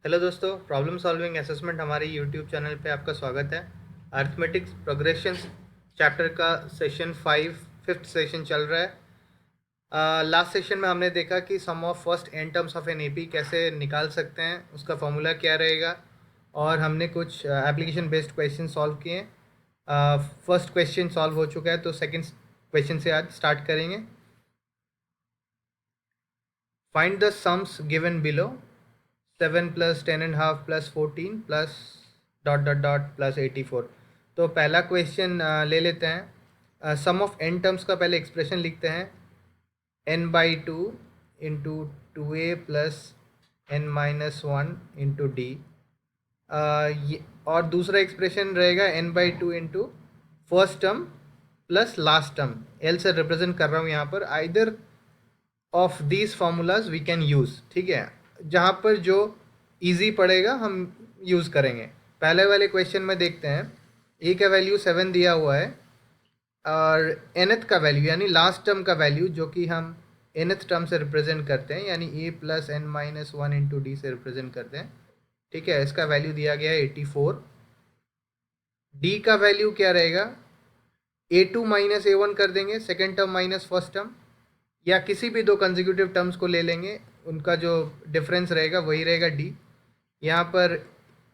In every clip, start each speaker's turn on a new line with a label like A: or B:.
A: Hello दोस्तों, problem solving assessment हमारे YouTube channel पे आपका स्वागत है। अर्थमेटिक्स प्रोग्रेशंस चैप्टर का सेशन 5 फिफ्थ सेशन चल रहा है। लास्ट सेशन में हमने देखा कि sum of first n terms of an AP कैसे निकाल सकते हैं, उसका फॉर्मूला क्या रहेगा, और हमने कुछ एप्लीकेशन बेस्ड क्वेश्चन सॉल्व किए हैं। फर्स्ट क्वेश्चन सॉल्व हो चुका है, तो सेकेंड क्वेश्चन से आज स्टार्ट करेंगे। Find the sums given below 7 plus 10.5 plus 14 plus dot dot dot plus 84। तो पहला क्वेश्चन ले लेते हैं। सम ऑफ एन टर्म्स का पहले एक्सप्रेशन लिखते हैं। n by two into 2a plus n minus one into D. और दूसरा एक्सप्रेशन रहेगा n by two into first term plus last term. L से रिप्रेजेंट कर रहा हूँ यहाँ पर। Either of these formulas we can use, ठीक है। जहाँ पर जो इजी पड़ेगा हम यूज़ करेंगे। पहले वाले क्वेश्चन में देखते हैं। ए का वैल्यू 7 दिया हुआ है और nth का वैल्यू यानी लास्ट टर्म का वैल्यू जो कि हम nth टर्म से रिप्रेजेंट करते हैं, यानी a plus n minus one into D से रिप्रेजेंट करते हैं, ठीक है। इसका वैल्यू दिया गया है 84। डी का वैल्यू क्या रहेगा? a2 माइनस a1 कर देंगे, second term minus first term, या किसी भी दो कंसेक्यूटिव टर्म्स को ले लेंगे, उनका जो डिफरेंस रहेगा वही रहेगा डी। यहाँ पर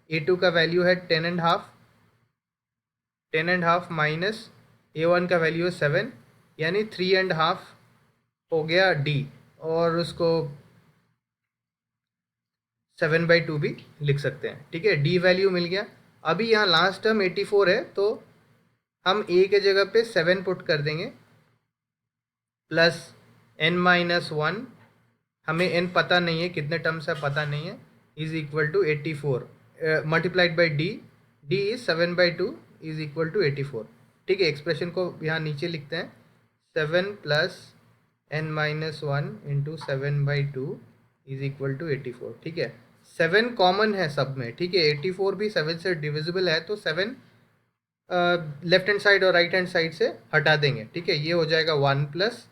A: a2 का वैल्यू है 10.5 माइनस a1 का वैल्यू है 7, यानी 3.5 हो गया डी, और उसको 7/2 भी लिख सकते हैं, ठीक है। डी वैल्यू मिल गया। अभी यहाँ लास्ट टर्म 84 है, तो हम a के जगह पे 7 पुट कर देंगे प्लस n माइनस वन, हमें n पता नहीं है, कितने टर्म्स है पता नहीं है, is equal to 84 multiplied by D. D is 7/2 is equal to 84, ठीक है। एक्सप्रेशन को यहाँ नीचे लिखते हैं। 7 plus n minus one into 7/2 is equal to 84, ठीक है। 7 कॉमन है सब में, ठीक है। 84 भी 7 से डिविजिबल है, तो 7 लेफ्ट हैंड साइड और राइट हैंड साइड से हटा देंगे, ठीक है। ये हो जाएगा 1 plus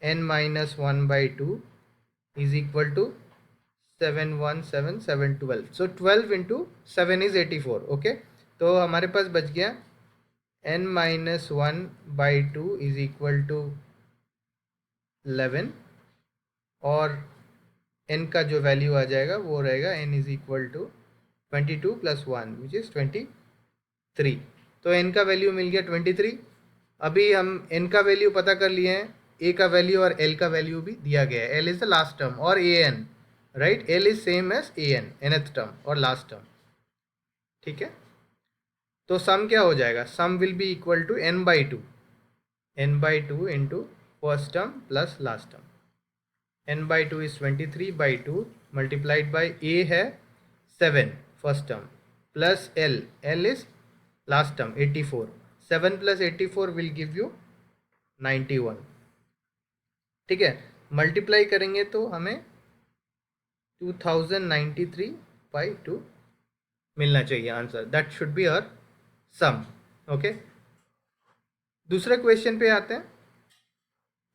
A: n minus one by two is equal to 7 1 7 7 12। So 12 into 7 is 84, okay. तो हमारे पास बच गया n minus one by two is equal to 11, और n का जो वैल्यू आ जाएगा वो रहेगा n is equal to 22 plus one which is 23। तो n का वैल्यू मिल गया 23। अभी हम n का वैल्यू पता कर लिए हैं, a का वैल्यू और l का वैल्यू भी दिया गया है। l is the last term और an, right, l is same as an, nth term और लास्ट टर्म, ठीक है। तो सम क्या हो जाएगा? Sum will be equal to n/2 into first term plus last term. n/2 is 23/2 multiplied by a है 7 first term plus l is last term 84। 7 plus 84 will give you 91, ठीक है। Multiply करेंगे तो हमें 2093/2 मिलना चाहिए answer. That should be our sum, okay. दूसरे question पे आते हैं।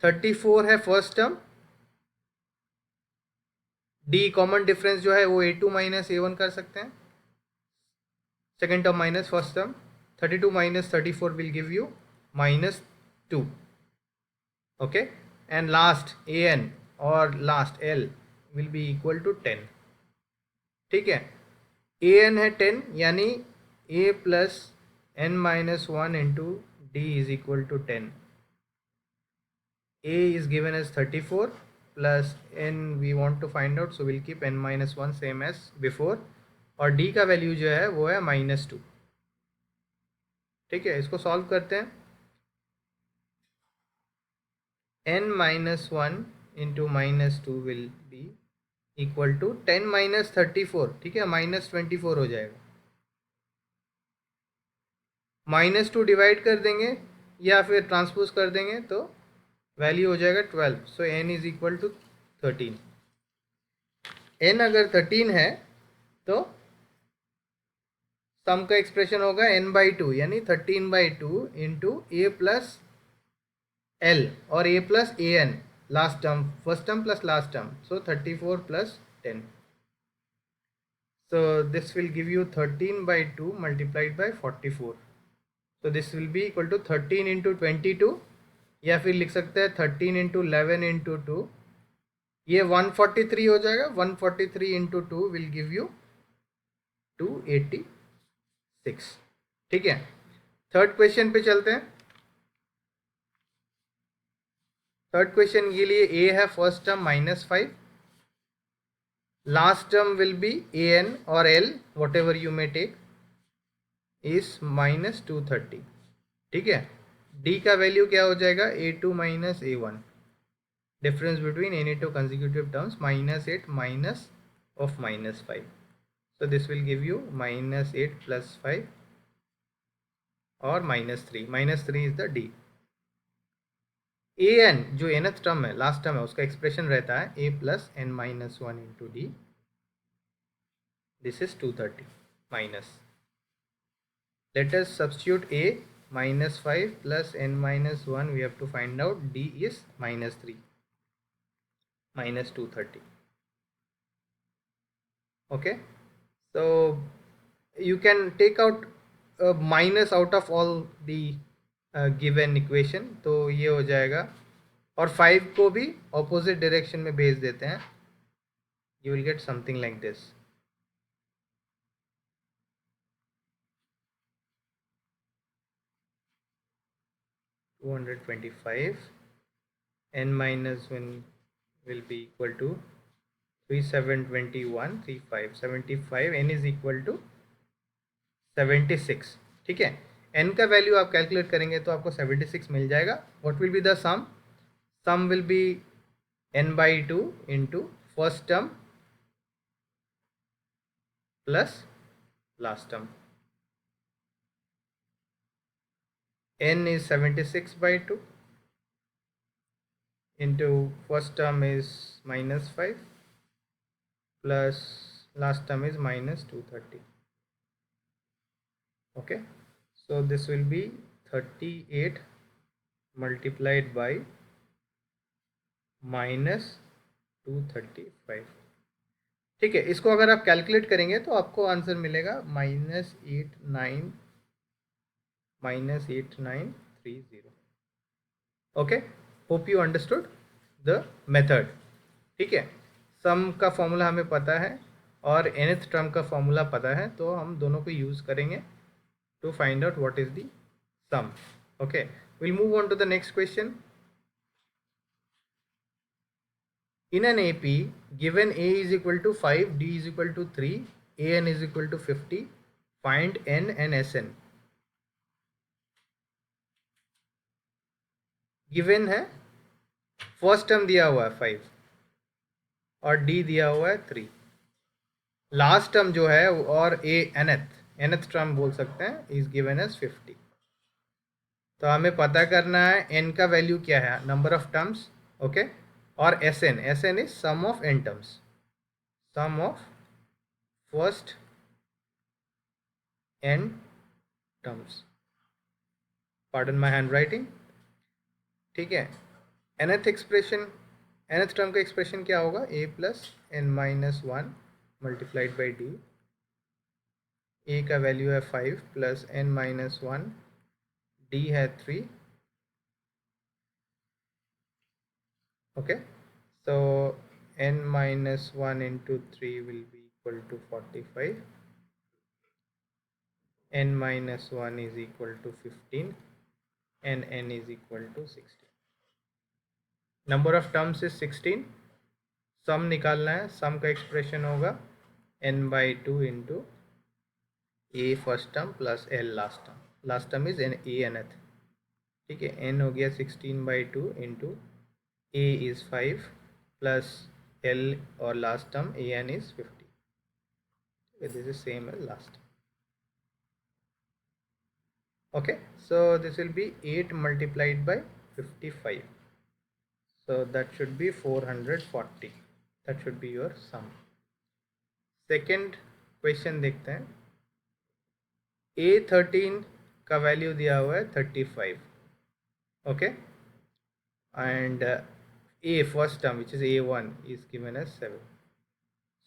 A: 34 है first term, D common difference जो है वो a2 माइनस a1 कर सकते हैं, second term minus first term. 32 minus 34 will give you -2, okay. And last an और last l will be equal to 10, ठीक है। an है 10, यानी a plus n minus one into D is equal to 10। a is given as 34 plus n we want to find out, so we'll keep n minus 1 same as before, और d का value जो है वो है -2, ठीक है। इसको solve करते हैं। n minus one into -2 will be equal to 10 minus 34, ठीक है, -24 हो जाएगा। -2 डिवाइड कर देंगे या फिर ट्रांसपोज कर देंगे तो वैल्यू हो जाएगा 12। So n is equal to 13। n अगर 13 है तो सम का एक्सप्रेशन होगा n/2 यानी 13/2 इंटू ए प्लस एल और a plus an, last term first term plus last term, so 34 plus 10। So this will give you 13 by 2 multiplied by 44. So this will be equal to 13 into 22, या फिर लिख सकते हैं 13 into 11 into 2. ये 143 हो जाएगा. 143 into 2 will give you 286. ठीक है. थर्ड क्वेश्चन पे चलते हैं. थर्ड क्वेश्चन के लिए ए है first term -5. Last term will be an और l whatever you may take is -230. ठीक है. डी का वैल्यू क्या हो जाएगा? a2 minus a1. Difference between any two consecutive terms -8 minus of -5. So this will give you -8 + 5 और -3. -3 is the D. A N जो nth term है, last term है, उसका एक्सप्रेशन रहता है a + n-1 into D. This is 230 minus. Let us substitute a -5 + n-1. We have to find out d is -3 -230. okay, so you can take out minus out of all the given equation. तो ये हो जाएगा. और 5 को भी opposite direction में भेज देते हैं. You will get something like this. (225) n-1 will be equal to 3721 35 75. n is equal to 76. ठीक है. n का वैल्यू आप कैलकुलेट करेंगे तो आपको 76 मिल जाएगा. What will be the sum? Sum will be n/2 into first term plus last term. n is 76/2 into first term is -5 plus last term is -230. okay, so this will be 38 multiplied by -235. ठीक है. इसको अगर आप calculate करेंगे तो आपको answer मिलेगा -8930. Okay, hope you understood the method. ठीक है. सम का फॉर्मूला हमें पता है और nth टर्म का फॉर्मूला पता है, तो हम दोनों को यूज़ करेंगे to find out what is the sum. Okay, we'll move on to the next question. In an AP, given a is equal to 5, d is equal to 3, an is equal to 50, find n and sn. Given है, first term दिया हुआ है 5 और d दिया हुआ है 3. Last term जो है और nth टर्म बोल सकते हैं, इज गिवन एज 50. तो हमें पता करना है n का वैल्यू क्या है, नंबर ऑफ टर्म्स. ओके, और sn is sum of n terms, sum of first n terms. Pardon my handwriting. ठीक है. nth टर्म का एक्सप्रेशन क्या होगा? a + n-1 multiplied by d. a का वैल्यू है 5 + n-1, d है 3. Okay, so n-1 into 3 will be equal to 45. n-1 is equal to 15 and n is equal to 16. Number of terms is 16. Sum निकालना है. Sum का expression होगा n/2 into a first term plus l last term. Last term is a nth. ठीक है. n हो गया 16/2 into a is 5 plus l और last term an is 50. This is same as last. okay, so this will be 8 multiplied by 55. so that should be 440. that should be your sum. Second question देखते हैं. A13 का value दिया हुआ है 35. Okay, and a first term which is a1 is given as 7.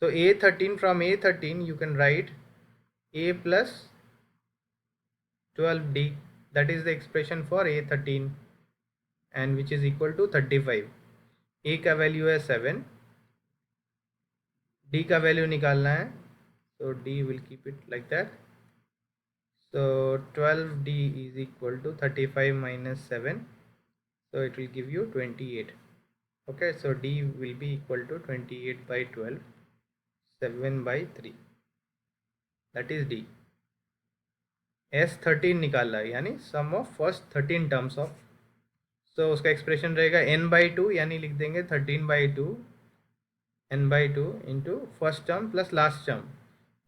A: So A13, from A13 you can write A plus 12D, that is the expression for A13, and which is equal to 35. A का value है 7, D का value निकालना है, so D will keep it like that. So 12D is equal to 35 minus 7, so it will give you 28. Okay, so D will be equal to 28 by 12, 7 by 3, that is D. S13 निकाला है, यानी सम of first 13 terms of, सो उसका expression रहेगा n/2, यानी लिख देंगे 13/2 n/2 into first term plus last term.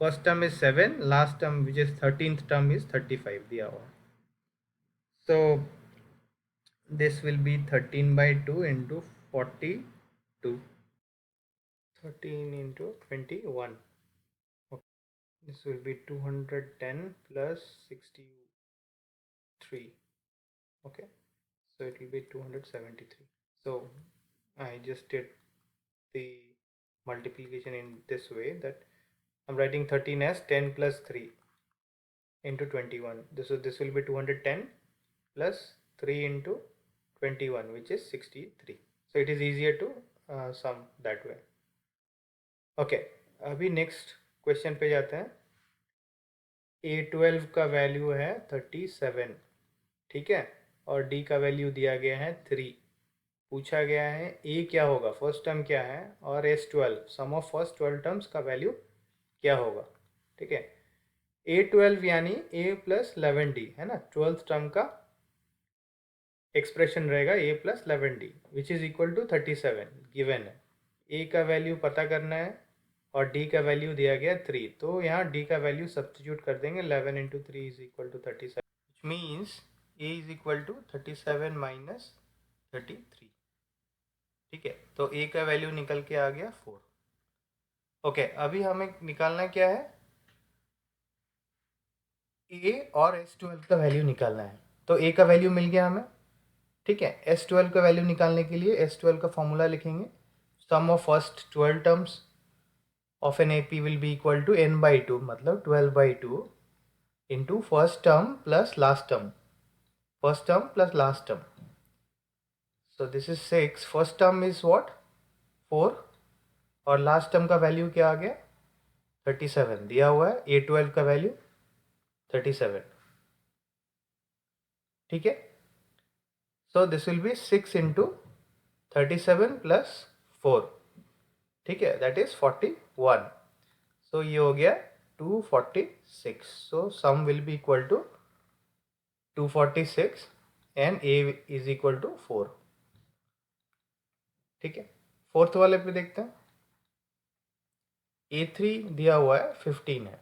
A: First term is 7, last term which is 13th term is 35 दिया हुआ. सो this will B 13/2 into 42, 13 into 21. This will be 210 plus 63. Okay, so it will be 273. So I just did the multiplication in this way, that I'm writing 13 as 10 plus 3 into 21. This will be 210 plus 3 into 21, which is 63. So it is easier to sum that way. Okay, अभी next question पे जाते हैं. A12 का value है 37, ठीक है, और D का वैल्यू दिया गया है 3. पूछा गया है A क्या होगा, फर्स्ट टर्म क्या है, और S12 sum of first 12 terms का वैल्यू क्या होगा. ठीक है, A12 यानी A प्लस 11D है ना, 12th टर्म का एक्सप्रेशन रहेगा A plus 11D which is equal to 37 given है. A का वैल्यू पता करना है और D का वैल्यू दिया गया 3, तो यहाँ D का वैल्यू सब्स्टिट्यूट कर देंगे. 11 into 3 is equal to 37, which means A is equal to 37 minus 33. ठीक है, तो A का वैल्यू निकल के आ गया 4. ओके, अभी हमें निकालना क्या है, A और S12 का वैल्यू निकालना है. तो A का वैल्यू मिल गया हमें, ठीक है. S12 का वैल्यू निकालने के लिए S12 का फॉर्मूला लिखेंगे, sum of first 12 terms of an AP will be equal to n/2, मतलब 12/2 into first term plus last term, first term plus last term. So this is 6, first term is what, 4, और last term का value क्या आ गया, 37 दिया हुआ है. A12 का value 37, ठीक है. So this will be 6 into 37 plus 4, ठीक है, that is 41. So ये हो गया 246. So sum will be equal to 246 and A is equal to 4. ठीक है, फोर्थ वाले पे देखते हैं. A3 दिया हुआ है 15 है,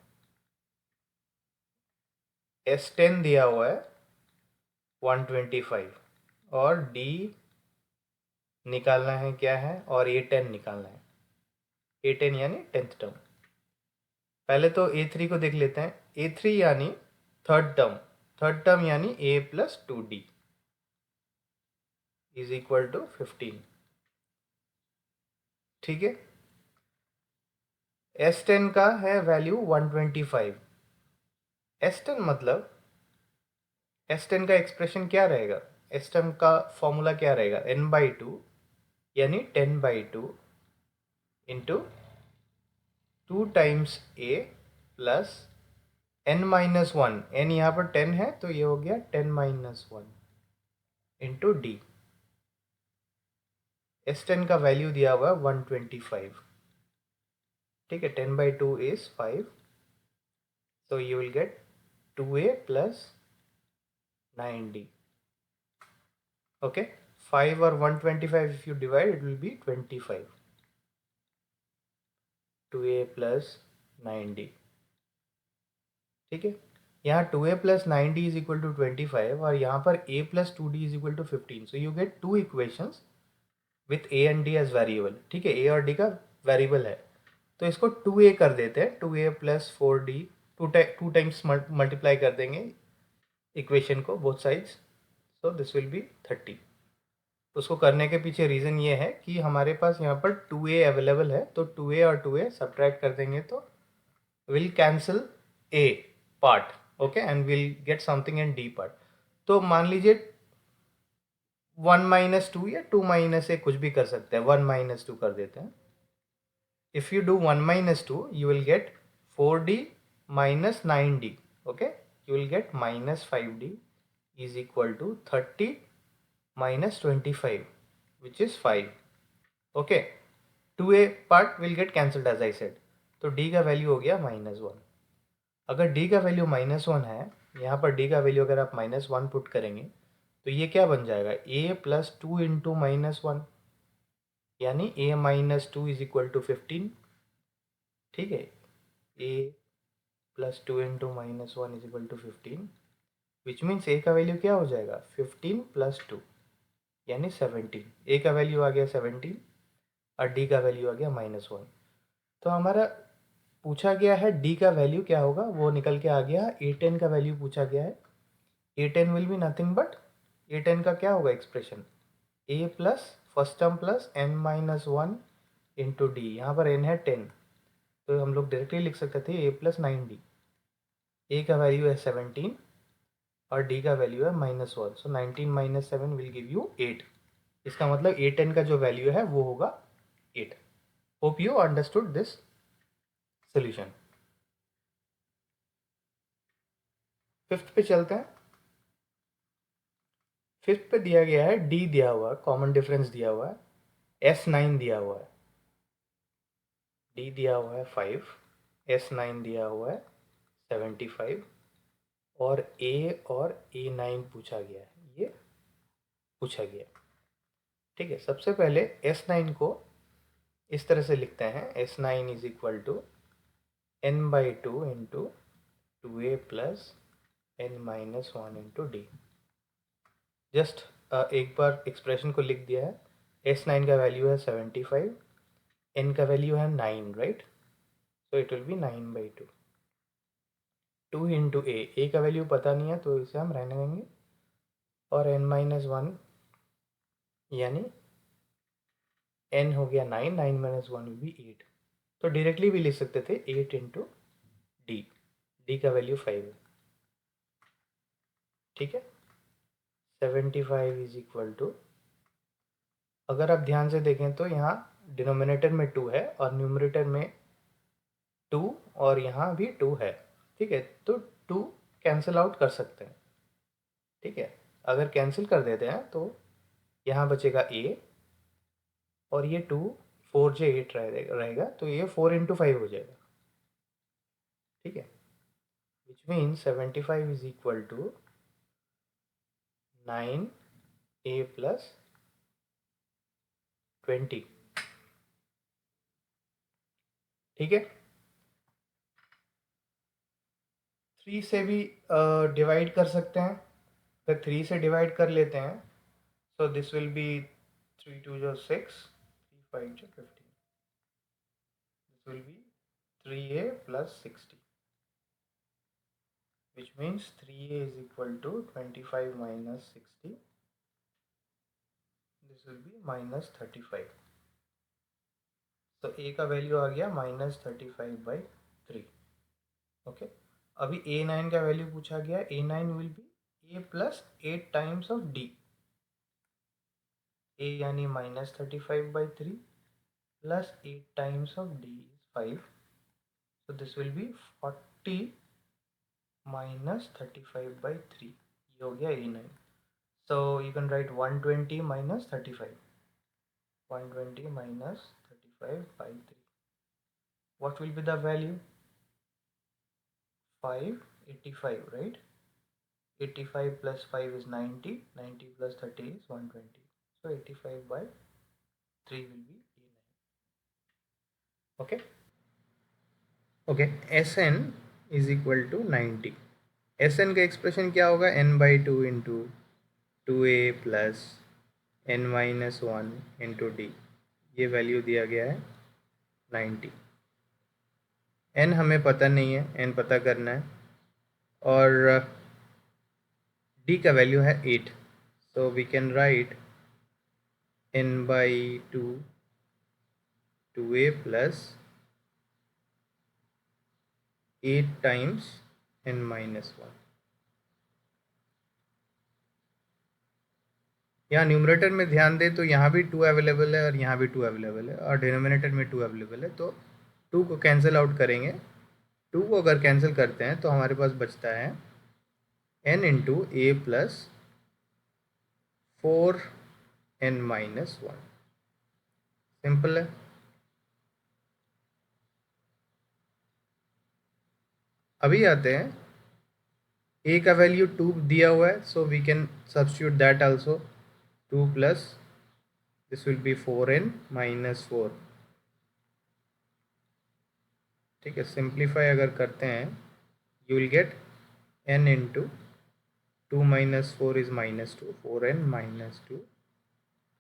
A: S10 दिया हुआ है 125, और D निकालना है क्या है, और A10 निकालना है. A10 यानी 10th टर्म. पहले तो A3 को देख लेते हैं. A3 यानी थर्ड टर्म यानी A plus 2D is equal to 15. ठीक है, S10 का है वैल्यू 125. S10 मतलब S10 का एक्सप्रेशन क्या रहेगा, S10 का फॉर्मूला क्या रहेगा, n/2 यानी 10/2 into 2 times A plus n-1. n यहाँ पर 10 है, तो ये हो गया 10-1 इंटू D. S10 का वैल्यू दिया हुआ है 125, ठीक है. 10/2 is 5, so you will get 2A plus 9D. okay, 5 और 125 if you divide, it will be 25. 2A plus 9D, ठीक है. यहाँ 2A plus 9D is equal to 25, और यहाँ पर A plus 2D is equal to 15. so you get two equations with A and D as variable. ठीक है, A और D का वेरिएबल है, तो इसको 2A कर देते हैं. 2A plus 4D, two times multiply कर देंगे इक्वेशन को both sides, so this will B 30. उसको करने के पीछे रीज़न ये है कि हमारे पास यहाँ पर 2a अवेलेबल है, तो 2a और 2a सब्ट्रैक्ट कर देंगे तो will cancel a part, okay, and will get something in d part. तो मान लीजिए 1 - 2 या 2 - a कुछ भी कर सकते हैं, 1 - 2 कर देते हैं। If you do 1 - 2, you will get 4d minus 9d. Okay, you will get minus 5d is equal to 30 minus 25, which is 5. Okay, 2a part will get cancelled as I said. तो d का value हो गया -1। अगर d का value -1 है, यहाँ पर d का वैल्यू अगर आप -1 पुट करेंगे तो ये क्या बन जाएगा, a प्लस 2 इंटू -1, यानी a - 2 इज इक्वल टू 15। ठीक है, a plus 2 into -1 is equal to 15, which means a का वैल्यू क्या हो जाएगा, 15 प्लस 2 यानी 17। ए का वैल्यू आ गया 17 और डी का वैल्यू आ गया -1। तो हमारा पूछा गया है डी का वैल्यू क्या होगा, वो निकल के आ गया। A10 का वैल्यू पूछा गया है। A10 will be nothing but, A10 का क्या होगा expression, a plus first term plus n-1 into D. यहाँ पर n है 10, तो हम लोग डायरेक्टली लिख सकते थे a प्लस 9d। ए का वैल्यू है 17 और डी का वैल्यू है -1, सो 19 - 7 विल गिव यू 8। इसका मतलब A10 का जो वैल्यू है वो होगा 8। Hope you understood this solution. Fifth पे चलते हैं। फिफ्थ पे दिया गया है डी दिया हुआ है, कॉमन डिफरेंस दिया हुआ है, S9 दिया हुआ है, डी दिया हुआ है 5, S9 दिया हुआ है 75 और A9 पूछा गया है, ये पूछा गया। ठीक है, सबसे पहले S9 को इस तरह से लिखते हैं, S9 is equal to n/2 into 2a plus n-1 into D. Just एक बार एक्सप्रेशन को लिख दिया है। S9 का वैल्यू है 75, n का वैल्यू है 9, right, so it will be 9/2। 2 into a का वैल्यू पता नहीं है तो इसे हम रहने देंगे, और n-1 यानी n हो गया 9, 9 - 1 विल बी 8। तो डायरेक्टली भी लिख सकते थे 8 इंटू डी का वैल्यू 5 है। ठीक है, 75 इज इक्वल टू, अगर आप ध्यान से देखें तो यहाँ डिनोमिनेटर में 2 है और न्यूमरेटर में 2, और यहाँ भी 2 है। ठीक है, तो 2 कैंसिल आउट कर सकते हैं। ठीक है, अगर कैंसिल कर देते हैं तो यहाँ बचेगा a, और ये 2 4j8 रहेगा, तो ये 4 इंटू 5 हो जाएगा। ठीक है, which mean 75 is equal to 9a plus 20। ठीक है, 3 से भी डिवाइड कर सकते हैं। अगर 3 से डिवाइड कर लेते हैं so this will be 3 2 जो 6, 3 5 जो 15, this will be 3a plus 60, which means 3a is equal to 25 minus 60, this will be minus 35। तो a का वैल्यू आ गया -35/3। ओके, अभी A9 का वैल्यू पूछा गया। A9 will be a plus 8 times of d, a यानी -35/3 plus 8 times of d is 5, so this will be 40 minus 35/3, ये हो गया A9। so you can write 120 minus 35, 120 minus 35/3, what will be the value, 585, right, 85 plus 5 is 90, 90 plus 30 is 120, so 85/3 will be A9। okay, okay, Sn is equal to 90। Sn का expression क्या होगा, n/2 into 2a plus n-1 into D. ये value दिया गया है 90। n हमें पता नहीं है, n पता करना है, और d का वैल्यू है 8, so we can write n/2 2a plus 8 times n-1। यहाँ न्यूमरेटर में ध्यान दें तो यहाँ भी 2 अवेलेबल है और यहाँ भी 2 अवेलेबल है, और डिनोमिनेटर में 2 अवेलेबल है, तो 2 को कैंसिल आउट करेंगे। 2 को अगर कैंसिल करते हैं तो हमारे पास बचता है n into a plus 4n-1। Simple है। अभी आते हैं, a का वैल्यू 2 दिया हुआ है, so we can substitute that also. 2 plus this will be 4n-4। ठीक है, सिंप्लीफाई अगर करते हैं you will get n into 2 minus 4 is -2, 4n minus 2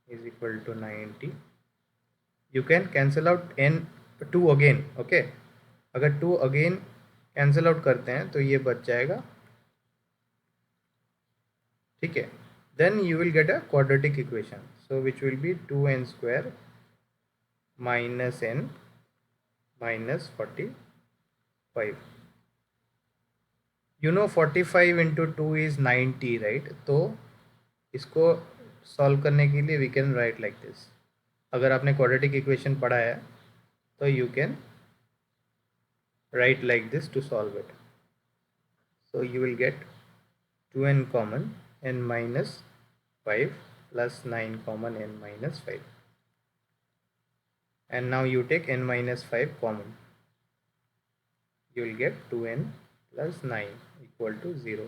A: is equal to 90। You can cancel out n 2 again, okay? अगर 2 again cancel out करते हैं तो ये बच जाएगा। ठीक है, then you will get a quadratic equation, so which will be 2n square minus n minus 45। You know 45 into 2 is 90, right? तो इसको सॉल्व करने के लिए we can write like this. अगर आपने क्वाड्रेटिक इक्वेशन पढ़ा है तो you can write like this to solve it. So you will get 2n common n minus 5 plus 9 common n minus 5, and now you take n minus 5 common, you will get 2n plus 9 equal to 0,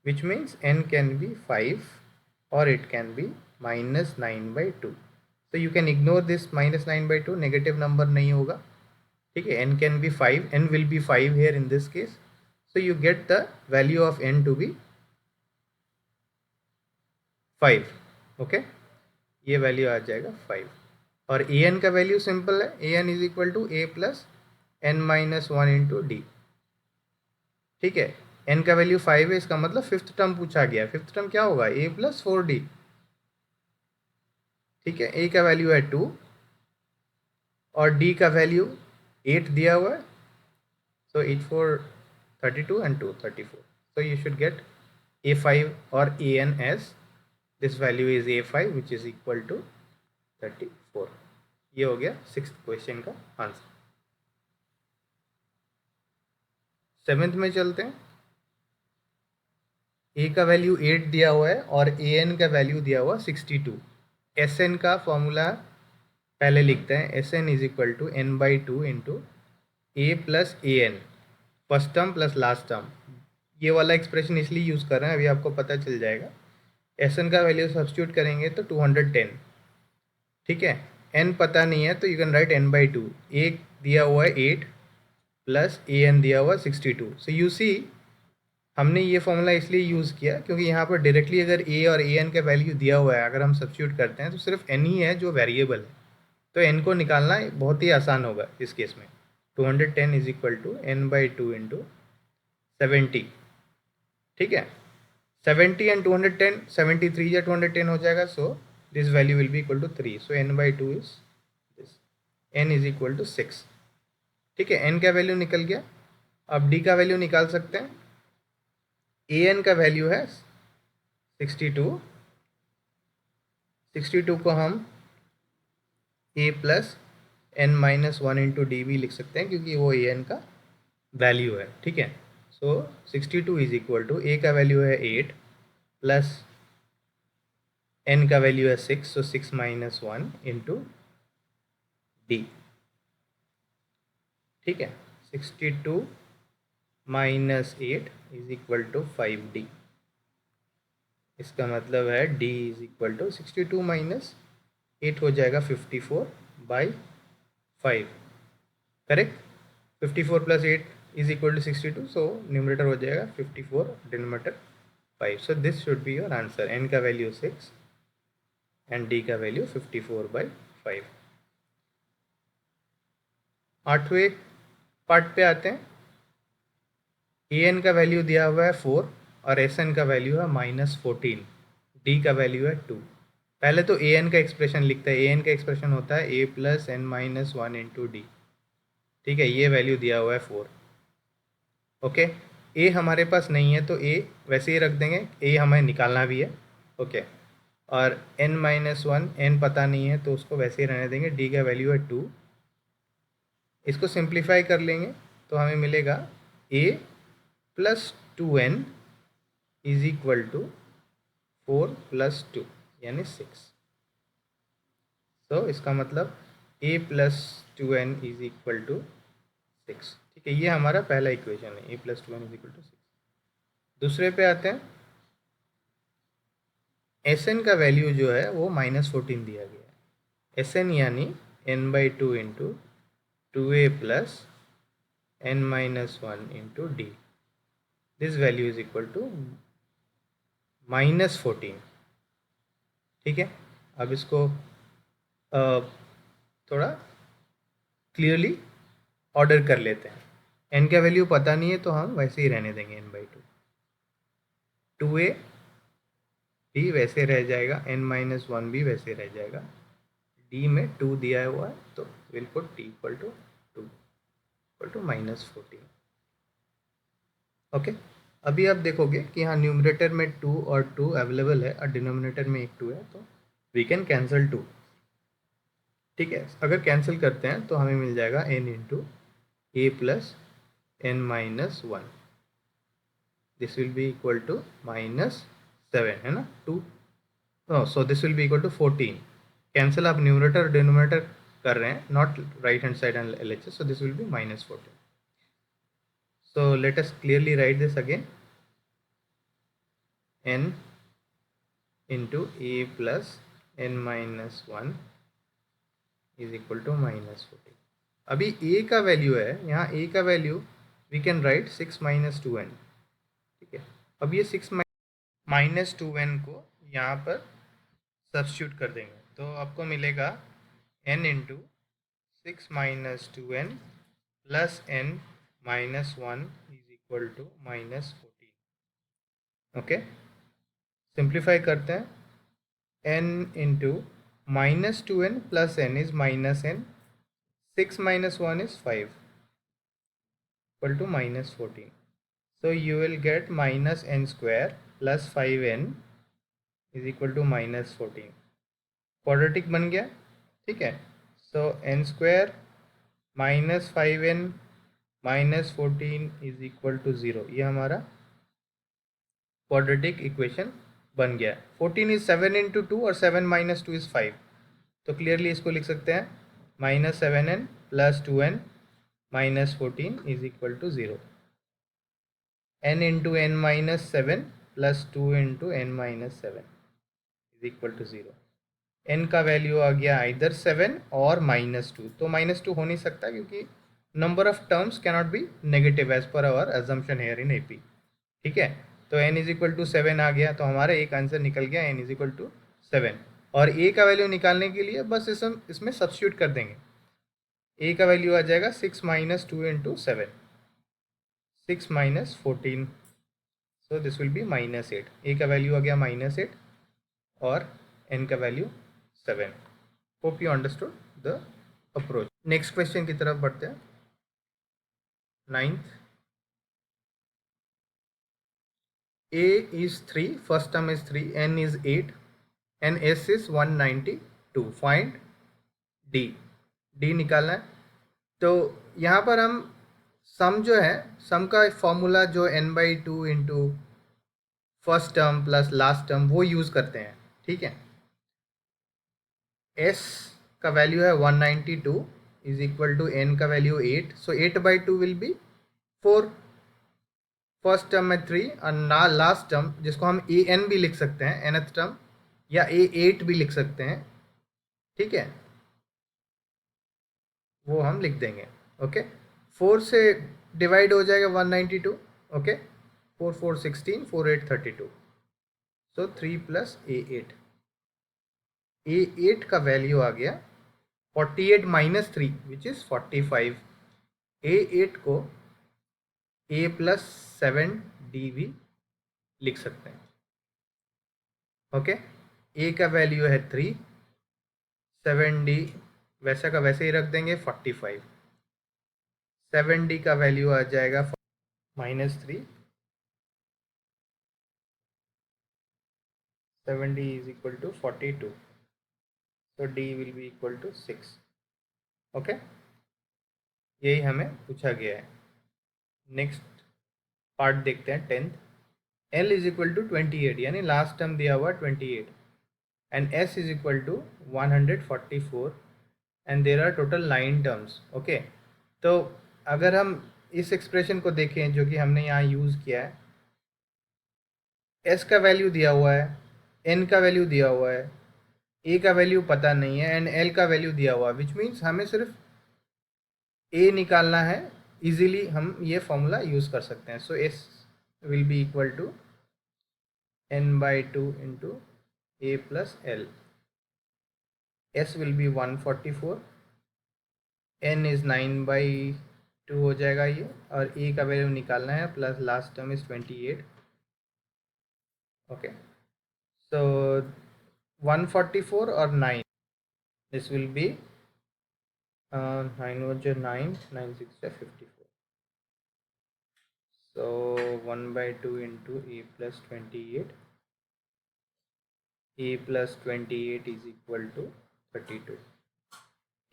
A: which means n can be 5 or it can be minus 9/2। so you can ignore this minus 9/2, negative number नहीं होगा। ठीक है, n can be 5, n will be 5 here in this case, so you get the value of n to be 5। Okay, ये value आ जाएगा 5, और a n का value simple है, a n is equal to a plus n minus 1 into d. ठीक है, N का value 5 है, इसका मतलब फिफ्थ टर्म पूछा गया है। फिफ्थ टर्म क्या होगा? ए प्लस 4d। ठीक है, ए का वैल्यू है 2 और डी का वैल्यू 8 दिया हुआ है, सो 8 4 32 and 2 34, so you should get a5 और an as this value is a5 which is equal to 34। ये हो गया 6th क्वेश्चन का आंसर। 7th में चलते हैं। a का वैल्यू 8 दिया हुआ है और an का वैल्यू दिया हुआ 62। sn का फॉर्मूला पहले लिखते हैं, sn is equal to n/2 into a plus a n, first term plus last term. ये वाला एक्सप्रेशन इसलिए यूज़ कर रहे हैं, अभी आपको पता चल जाएगा। sn का वैल्यू सब्स्टिट्यूट करेंगे तो 210। ठीक है, n पता नहीं है तो you can write n/2। a दिया हुआ है 8 प्लस an दिया हुआ 62। सो यू सी, हमने ये फॉर्मूला इसलिए यूज़ किया क्योंकि यहाँ पर डायरेक्टली अगर a और an का वैल्यू दिया हुआ है, अगर हम सब्स्टिट्यूट करते हैं तो सिर्फ n ही है जो वेरिएबल है, तो n को निकालना बहुत ही आसान होगा इस केस में। 210 is equal to n/2 into 70। ठीक है, 70 एंड 210, 73 या 210 हो जाएगा, so this value will be equal to 3, so n/2 is this, n is equal to 6। ठीक है, n का वैल्यू निकल गया। अब d का वैल्यू निकाल सकते हैं। an का वैल्यू है 62। 62 को हम a plus n minus 1 into D भी लिख सकते हैं क्योंकि वो an का वैल्यू है। ठीक है, सो 62 इज इक्वल टू a का वैल्यू है 8 प्लस n का वैल्यू है 6, सो 6 माइनस 1 इंटू डी। ठीक है, 62 minus 8 is equal to 5d। इसका मतलब है d is equal to 62 minus 8 हो जाएगा 54/5। Correct, 54 plus 8 is equal to 62, so numerator हो जाएगा 54, denominator 5। So this should be your answer. n का वैल्यू 6 एंड d का वैल्यू 54/5। 8वें पार्ट पे आते हैं। an का वैल्यू दिया हुआ है 4 और sn का वैल्यू है -14, d का वैल्यू है 2। पहले तो ए एन का एक्सप्रेशन लिखता है। ए एन का एक्सप्रेशन होता है a plus n minus one into d. ठीक है, ये वैल्यू दिया हुआ है 4। ओके, ए हमारे पास नहीं है तो ए वैसे ही रख देंगे, ए हमें निकालना भी है। ओके, और एन माइनस वन, एन पता नहीं है तो उसको वैसे ही रहने देंगे। डी का वैल्यू है 2। इसको सिंप्लीफाई कर लेंगे तो हमें मिलेगा a plus 2n is equal to 4 plus 2 यानी 6। तो इसका मतलब a plus 2n is equal to 6। ठीक है, ये हमारा पहला इक्वेशन है, a plus 2n is equal to 6। दूसरे पे आते हैं। एस एन का वैल्यू जो है वो -14 दिया गया है। एस एन यानी n/2 into 2a plus n minus one into D. This value is equal to -14। ठीक है, अब इसको थोड़ा क्लियरली ऑर्डर कर लेते हैं। n का वैल्यू पता नहीं है तो हम वैसे ही रहने देंगे n/2। 2a भी वैसे रह जाएगा, n माइनस वन भी वैसे रह जाएगा। d में 2 दिया हुआ है तो will put t equal to 2 equal to -14। Okay, अभी आप देखोगे कि यहाँ न्यूमरेटर में 2 और 2 अवेलेबल है और डिनोमिनेटर में एक 2 है, तो वी कैन कैंसिल 2। ठीक है, अगर कैंसिल करते हैं तो हमें मिल जाएगा n into a plus n minus one. This will be equal to -7 है ना, 2। So this will be equal to 14। Cancel आप न्यूमरेटर और डिनोमिनेटर कर रहे हैं, not right hand side and LHS, so this will be -14. So let us clearly write this again. n into a plus n minus 1 is equal to -14. अभी a का value है, यहाँ a का value we can write 6 minus 2n। ठीक है, अब ये 6 minus 2n को यहाँ पर सब्स्टिट्यूट कर देंगे तो आपको मिलेगा n into 6 minus 2n plus n minus 1 is equal to -14। Okay, simplify करते हैं। n into -2n plus n is -n, 6 minus 1 is 5 equal to -14. So you will get minus n square plus 5n is equal to -14. Quadratic बन गया। ठीक है, सो n square minus 5n minus 14 is equal to 0। ये हमारा quadratic equation बन गया। 14 is 7 into 2 और 7 माइनस 2 इज़ 5, तो क्लियरली इसको लिख सकते हैं -7n plus 2n minus 14 is equal to 0। n into n minus 7 plus 2 into n minus 7 is equal to 0। n का वैल्यू आ गया इधर 7 और -2, तो -2 हो नहीं सकता क्योंकि number of terms cannot be negative as per our assumption here in AP। ठीक है, तो n इज इक्वल टू 7 आ गया, तो हमारा एक आंसर निकल गया, n इज इक्वल टू 7। और a का वैल्यू निकालने के लिए बस इसमें सब्स्टिट्यूट कर देंगे। a का वैल्यू आ जाएगा 6 minus 2 into 7, 6 minus 14, so this will B -8। a का वैल्यू आ गया -8 और n का value 7। Hope you understood the approach. Next question की तरफ बढ़ते हैं। 9th, a is 3, first term is 3, n is 8 and s is 192। Find d। d निकालना है, तो यहाँ पर हम सम जो है, सम का फॉर्मूला जो n/2 into first term plus last term वो यूज़ करते हैं। ठीक है, s का वैल्यू है 192 इज इक्वल टू n का value 8, so 8/2 will be 4। First term में 3 और ना लास्ट टर्म जिसको हम an भी लिख सकते हैं, nth टर्म, या a8 भी लिख सकते हैं। ठीक है, वो हम लिख देंगे। ओके, 4 से डिवाइड हो जाएगा 192। ओके, 4 4 16, 4 8 32, सो 3 प्लस a8। a8 का वैल्यू आ गया 48 माइनस 3 विच इज़ 45। a8 को a प्लस 7 डी भी लिख सकते हैं। ओके, ए का वैल्यू है 3, 7D वैसा का वैसे ही रख देंगे 45, 7D का वैल्यू आ जाएगा -3, 7D is equal to 42, so D will be equal to 6. Okay, यही हमें पूछा गया है। नेक्स्ट पार्ट देखते हैं 10th। L is equal to 28, यानी लास्ट टर्म दिया हुआ 28, and S is equal to 144, and there are total 9 terms. Okay, तो अगर हम इस एक्सप्रेशन को देखें जो कि हमने यहाँ यूज़ किया है, S का वैल्यू दिया हुआ है, N का वैल्यू दिया हुआ है, A का वैल्यू पता नहीं है, एंड L का वैल्यू दिया हुआ है, विच मीन्स हमें सिर्फ A निकालना है। इजीली हम ये फॉर्मूला यूज़ कर सकते हैं। So S will be equal to n/2 into A plus L। S will be 144, N is 9/2 हो जाएगा ये, और A का वैल्यू निकालना है, plus last term is 28। Okay, so 144 और 9, this will be 9 1 9, 9 6 54, so 1/2 into A plus 28, A plus 28 is equal to 32.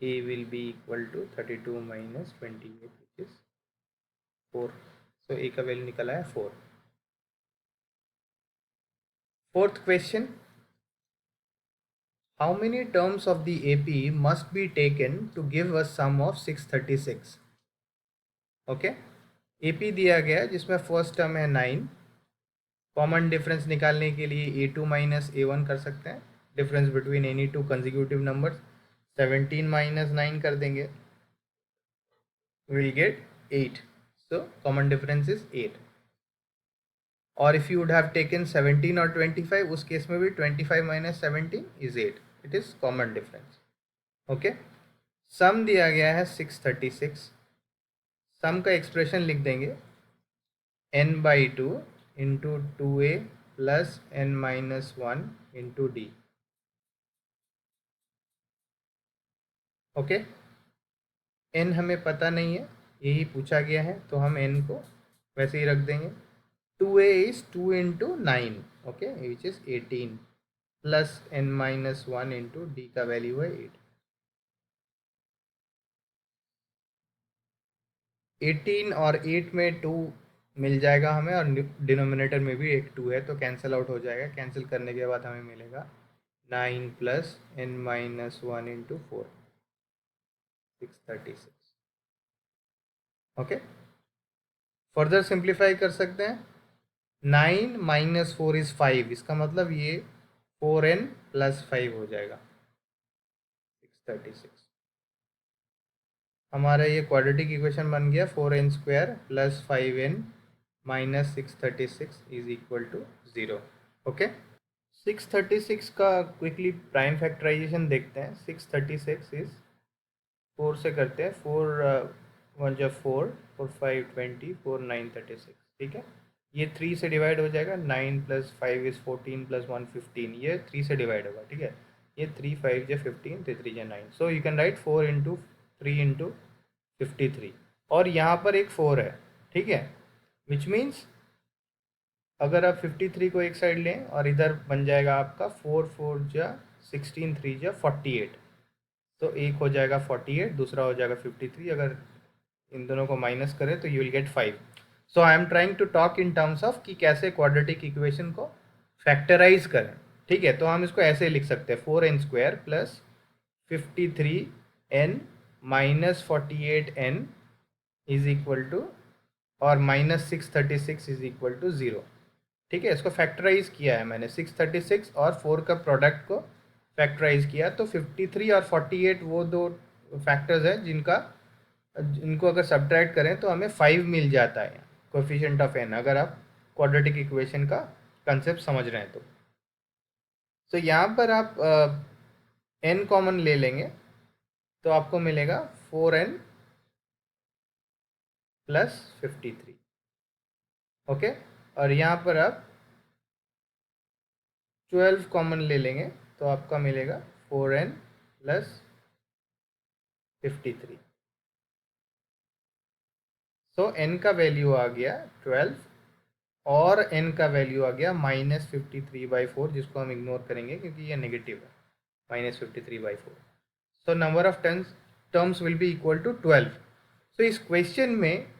A: A will be equal to 32 minus 28, which is 4. So A का value निकला है 4। Fourth question, how many terms of the AP must be taken to give a sum of 636? Okay, AP दिया गया है जिसमें first term है 9। Common difference निकालने के लिए A2 माइनस A1 कर सकते हैं, difference between any two consecutive numbers. 17 minus 9 कर देंगे, will get 8, so common difference is 8। और if you would have taken 17 और 25, उस केस में भी 25 minus 17 is 8, it is common difference. Okay, sum दिया गया है 636। सम का एक्सप्रेशन लिख देंगे n/2 into 2A plus n-1 into D। Okay, n हमें पता नहीं है, यही पूछा गया है, तो हम n को वैसे ही रख देंगे। 2A is 2 into 9, okay, which is 18, plus n-1 into D का वैल्यू है 8। 18 और 8 में 2 मिल जाएगा हमें, और डिनोमिनेटर में भी एक 2 है, तो कैंसिल आउट हो जाएगा। कैंसिल करने के बाद हमें मिलेगा 9 plus n-1 into 4, 636। Okay, further simplify कर सकते हैं। 9 माइनस 4 इज़ 5, इसका मतलब ये 4n प्लस 5 हो जाएगा 636। हमारा ये क्वाड्रेटिक इक्वेशन बन गया। 4n² plus 5n minus 636 is equal to 0। Okay, 636 का क्विकली प्राइम फैक्टराइजेशन देखते हैं। 636 इज 4 से करते हैं, 4 1 जा 4, 4 5 20, 4 9 36, ठीक है। ये 3 से डिवाइड हो जाएगा। 9 प्लस 5 इज़ 14 प्लस 1 15, ये 3 से डिवाइड होगा, ठीक है। ये 3 5 जा 15, 3 3 जा 9, so you can right 4 into 3 into 53, और यहाँ पर एक 4 है, ठीक है, विच मीन्स अगर आप 53 को एक साइड लें और इधर बन जाएगा आपका 4 4 जा 16, 3 जा 48, तो एक हो जाएगा 48, दूसरा हो जाएगा 53। अगर इन दोनों को माइनस करें तो you will get 5। So I am trying to talk in terms of कि कैसे क्वाड्रेटिक इक्वेशन को फैक्टराइज करें, ठीक है। तो हम इसको ऐसे लिख सकते हैं 4n² plus 53n minus 48n is equal to, और माइनस 636 इज इक्वल टू 0, ठीक है। इसको फैक्टराइज किया है मैंने, 636 और 4 का प्रोडक्ट को फैक्टराइज किया, तो 53 और 48 वो दो फैक्टर्स हैं जिनको अगर सब्ट्रैक्ट करें तो हमें 5 मिल जाता है कोफिशिएंट ऑफ n, अगर आप क्वाड्रेटिक इक्वेशन का कंसेप्ट समझ रहे हैं तो। तो यहाँ पर आप n कॉमन ले लेंगे तो आपको मिलेगा 4n प्लस 53, ओके। और यहाँ पर आप 12 कॉमन ले लेंगे तो आपका मिलेगा 4n प्लस 53। सो n का वैल्यू आ गया 12 और n का वैल्यू आ गया -53/4, जिसको हम इग्नोर करेंगे क्योंकि ये नेगेटिव है, -53/4। So number of terms will be equal to 12। सो इस क्वेश्चन में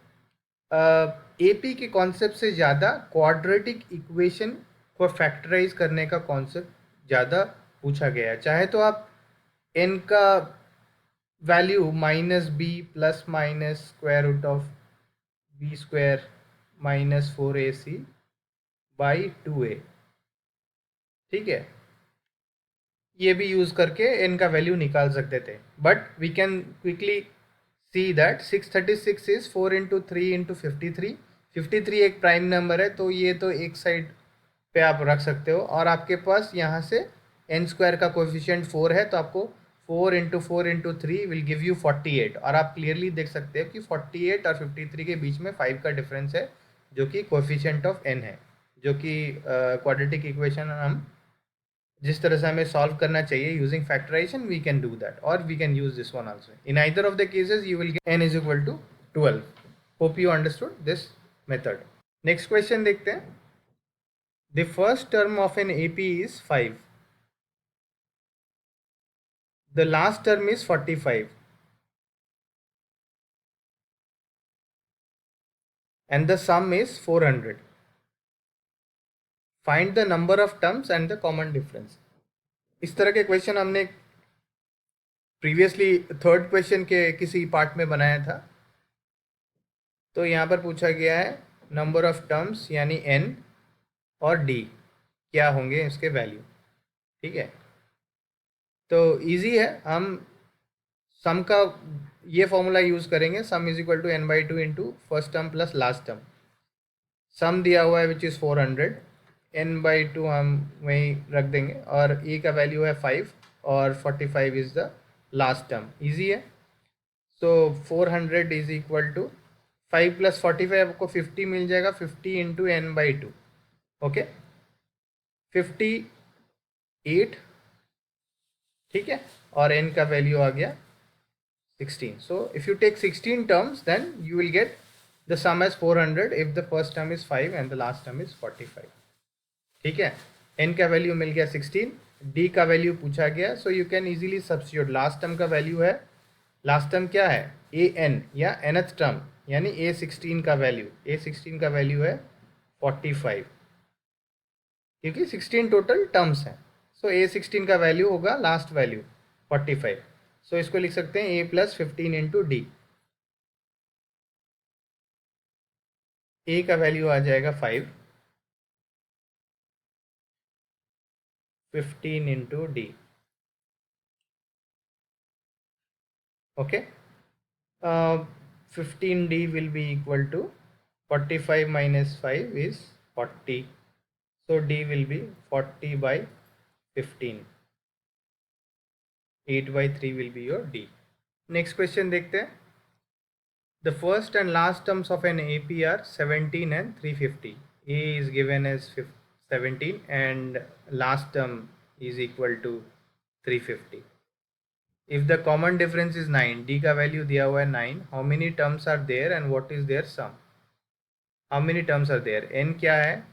A: एपी के कॉन्सेप्ट से ज़्यादा क्वाड्रेटिक इक्वेशन को फैक्टराइज करने का कॉन्सेप्ट ज़्यादा पूछा गया है। चाहे तो आप n का value -b plus minus square root of b square -4ac/2a, ठीक है, ये भी यूज़ करके n का वैल्यू निकाल सकते थे, but we can quickly see that 636 is 4 into 3 into 53। 53 एक प्राइम नंबर है, तो ये तो एक साइड पे आप रख सकते हो, और आपके पास यहाँ से n स्क्वायर का कोएफिशिएंट 4 है, तो आपको 4 into 4 into 3 will give you 48, और आप क्लियरली देख सकते हो कि 48 और 53 के बीच में 5 का डिफरेंस है, जो कि कोएफिशिएंट ऑफ n है, जो कि क्वाड्रेटिक इक्वेशन हम जिस तरह से हमें सॉल्व करना चाहिए using factorization, we can do that, और we can use this one also. In either of the cases you will get n is equal to 12। Hope you understood this method. Next question देखते हैं। The first term of an AP is 5, the last term is 45 and the sum is 400. Find the number of terms and the common difference. इस तरह के question हमने previously third question के किसी part में बनाया था। तो यहाँ पर पूछा गया है नंबर ऑफ टर्म्स यानी n और d क्या होंगे इसके वैल्यू, ठीक है। तो इजी है, हम सम का ये फॉर्मूला यूज़ करेंगे, sum is equal to n/2 into first term plus last term. Sum दिया हुआ है विच इज़ 400, n/2 हम वहीं रख देंगे, और e का वैल्यू है 5 और 45 is the last term. Easy है। सो 400 इज इक्वल टू 5 प्लस 45 आपको 50 मिल जाएगा, 50 इंटू n/2, ओके, 58, ठीक है, और n का वैल्यू आ गया 16। So if you take 16 terms, then you will get the sum as 400 if the first term is 5 and the last term is 45, ठीक है। n का वैल्यू मिल गया 16, d का वैल्यू पूछा गया, so you can easily substitute. Last term का value है, last term क्या है, an या nth टर्म, यानी a16 का वैल्यू, a16 का वैल्यू है 45, क्योंकि 16 टोटल टर्म्स हैं। सो a16 का वैल्यू होगा लास्ट वैल्यू 45। सो इसको लिख सकते हैं a plus 15 into D. a का वैल्यू आ जाएगा 5, 15 into D, okay. 15d will be equal to 45 minus 5 is 40, so d will be 40 by 15, 8 by 3 will be your d। Next question देखते हैं। The first and last terms of an AP are 17 and 350. A is given as 17 and last term is equal to 350. If the common difference is 9, D का value दिया हुआ है 9, how many terms are there and what is their sum? How many terms are there? N क्या है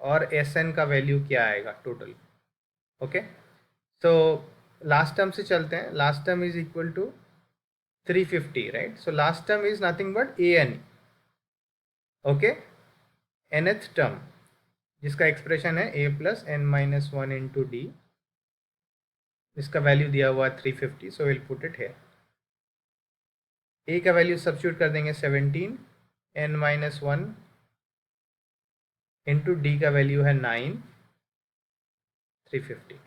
A: और Sn का value क्या आएगा total? Okay. So last term से चलते हैं। Last term is equal to 350, right? So last term is nothing but an, okay, nth term जिसका एक्सप्रेशन है a plus n minus 1 into D, इसका वैल्यू दिया हुआ है 350, सो विल पुट इट है। a का वैल्यू सब्स्टिट्यूट कर देंगे 17, n माइनस 1 इंटू डी का वैल्यू है 9, 350।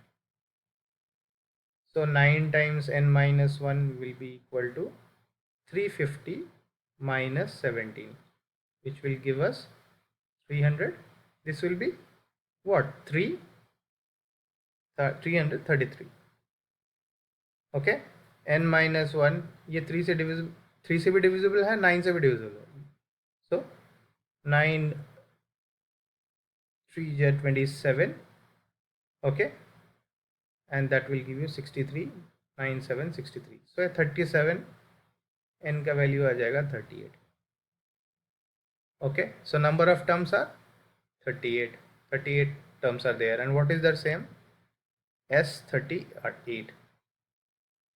A: So 9 times n minus 1 will be equal to 350 minus 17, which will give us 300. This will be what? 333, okay। n minus 1 ये 3 से divisible, 3 से भी डिविजिबल है, 9 से भी डिविजिबल है। सो 9 3 27, okay, and that will give you 639763. so 37 n का value आ जाएगा 38. okay, so number of terms are 38 terms are there, and what is the same? S38.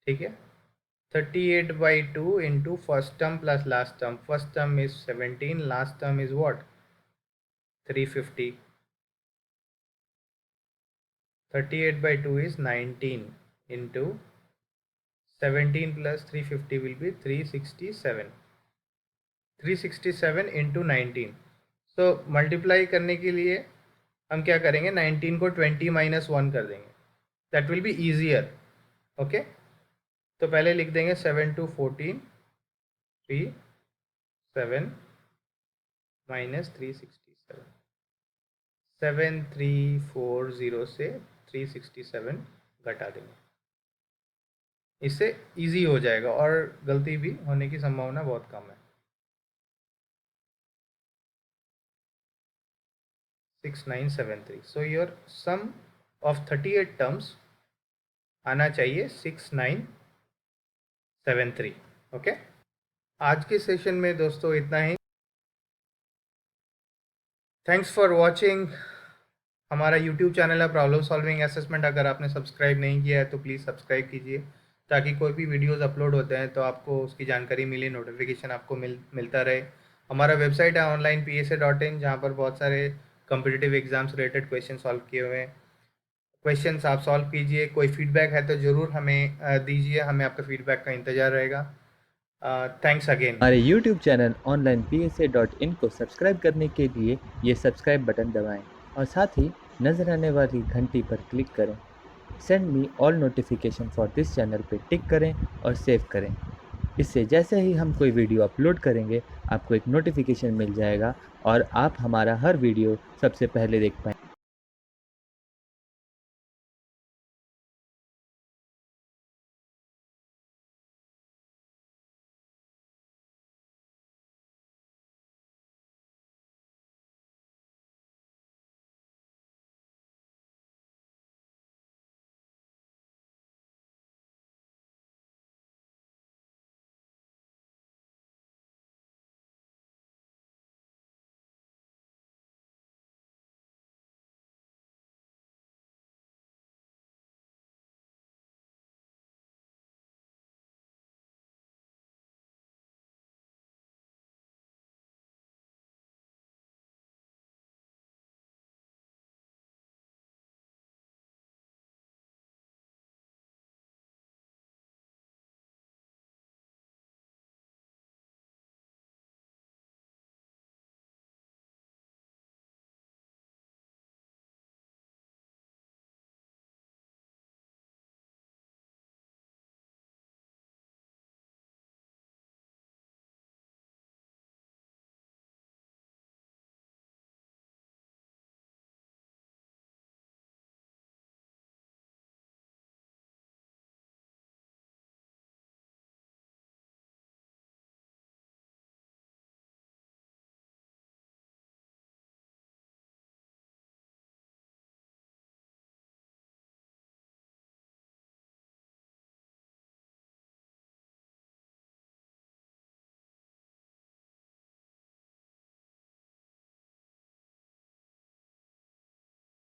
A: ठीक है, 38/2 into first term plus last term. First term is 17, last term is what? 350. 38/2 is 19 into 17 plus 350 will be 367. 367 into 19. So multiply करने के लिए हम क्या करेंगे, 19 को 20 - 1 कर देंगे. That will be easier. Okay, तो पहले लिख देंगे 7 2 14 3 7 minus 367. 7340 से 367 घटा देंगे. इससे इजी हो जाएगा और गलती भी होने की संभावना बहुत कम है. 6973. So your sum of 38 terms आना चाहिए 6973. ओके, आज के सेशन में दोस्तों इतना ही. Thanks for watching. हमारा यूट्यूब चैनल है प्रॉब्लम सॉल्विंग असेसमेंट. अगर आपने सब्सक्राइब नहीं किया है तो प्लीज़ सब्सक्राइब कीजिए, ताकि कोई भी वीडियोस अपलोड होते हैं तो आपको उसकी जानकारी मिले, नोटिफिकेशन आपको मिलता रहे. हमारा वेबसाइट है onlinepsa.in, जहाँ पर बहुत सारे competitive exams related question solve किए हुए हैं. क्वेश्चंस आप सॉल्व कीजिए. कोई फीडबैक है तो ज़रूर हमें दीजिए, हमें आपका फीडबैक का इंतज़ार रहेगा. Thanks again.
B: हमारे YouTube चैनल onlinepsa.in को सब्सक्राइब करने के लिए ये सब्सक्राइब बटन दबाएं और साथ ही नज़र आने वाली घंटी पर क्लिक करें. Send me all notification for this channel पे टिक करें और सेव करें. इससे जैसे ही हम कोई वीडियो अपलोड करेंगे आपको एक नोटिफिकेशन मिल जाएगा और आप हमारा हर वीडियो सबसे पहले देख पाएंगे.